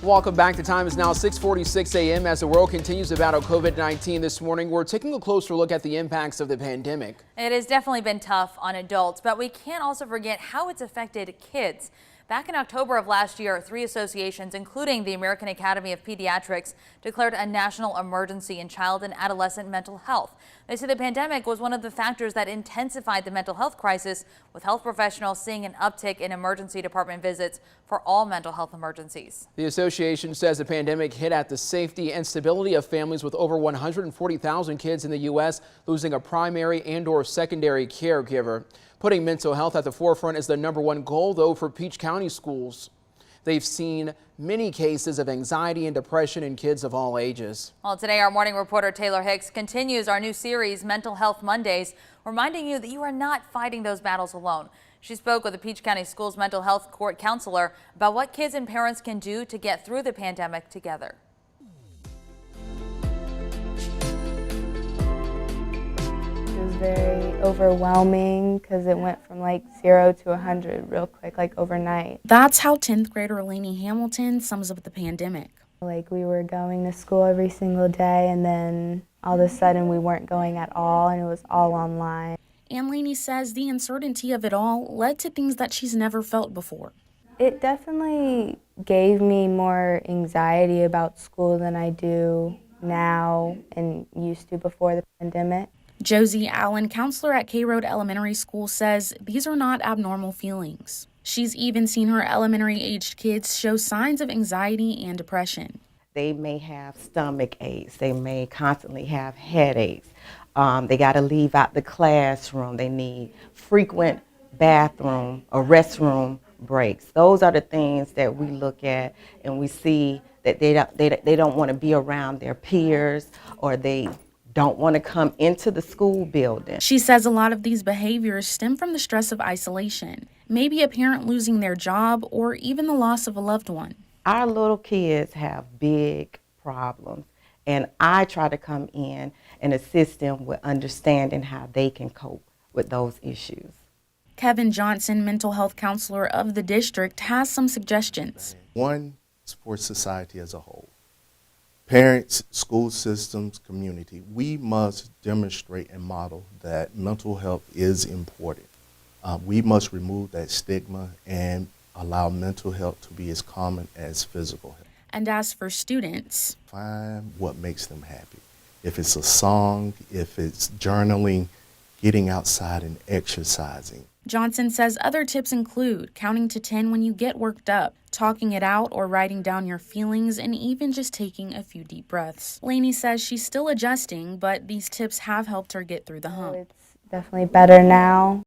Welcome back. The time is now 6:46 a.m. as the world continues to battle COVID-19 this morning. We're taking a closer look at the impacts of the pandemic. It has definitely been tough on adults, but we can't also forget how it's affected kids. Back in October of last year, 3 associations, including the American Academy of Pediatrics, declared a national emergency in child and adolescent mental health. They say the pandemic was one of the factors that intensified the mental health crisis, with health professionals seeing an uptick in emergency department visits for all mental health emergencies. The association says the pandemic hit at the safety and stability of families, with over 140,000 kids in the U.S. losing a primary and/or secondary caregiver. Putting mental health at the forefront is the #1 goal, though, for Peach County schools. They've seen many cases of anxiety and depression in kids of all ages. Well, today our morning reporter Taylor Hicks continues our new series, Mental Health Mondays, reminding you that you are not fighting those battles alone. She spoke with the Peach County Schools mental health court counselor about what kids and parents can do to get through the pandemic together. It was very overwhelming because it went from like 0 to 100 real quick, like overnight. That's how 10th grader Laney Hamilton sums up the pandemic. Like we were going to school every single day, and then all of a sudden we weren't going at all, and it was all online. And Laney says the uncertainty of it all led to things that she's never felt before. It definitely gave me more anxiety about school than I do now and used to before the pandemic. Josie Allen, counselor at K Road Elementary School, says these are not abnormal feelings. She's even seen her elementary-aged kids show signs of anxiety and depression. They may have stomach aches. They may constantly have headaches. They got to leave out the classroom. They need frequent bathroom or restroom breaks. Those are the things that we look at, and we see that they don't want to be around their peers, or they don't want to come into the school building. She says a lot of these behaviors stem from the stress of isolation, maybe a parent losing their job or even the loss of a loved one. Our little kids have big problems, and I try to come in and assist them with understanding how they can cope with those issues. Kevin Johnson, mental health counselor of the district, has some suggestions. One, support society as a whole. Parents, school systems, community, we must demonstrate and model that mental health is important. We must remove that stigma and allow mental health to be as common as physical health. And as for students, find what makes them happy. If it's a song, if it's journaling, getting outside and exercising. Johnson says other tips include counting to 10 when you get worked up, talking it out or writing down your feelings, and even just taking a few deep breaths. Laney says she's still adjusting, but these tips have helped her get through the hump. It's definitely better now.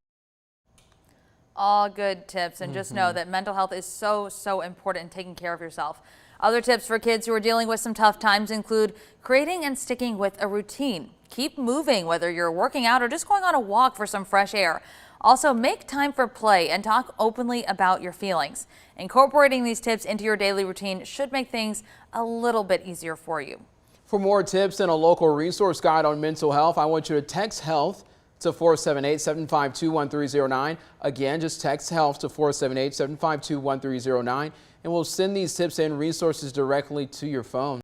All good tips, and just know that mental health is so important in taking care of yourself. Other tips for kids who are dealing with some tough times include creating and sticking with a routine. Keep moving, whether you're working out or just going on a walk for some fresh air. Also, make time for play and talk openly about your feelings. Incorporating these tips into your daily routine should make things a little bit easier for you. For more tips and a local resource guide on mental health, I want you to text HEALTH to 478-752-1309. Again, just text HEALTH to 478-752-1309, and we'll send these tips and resources directly to your phone.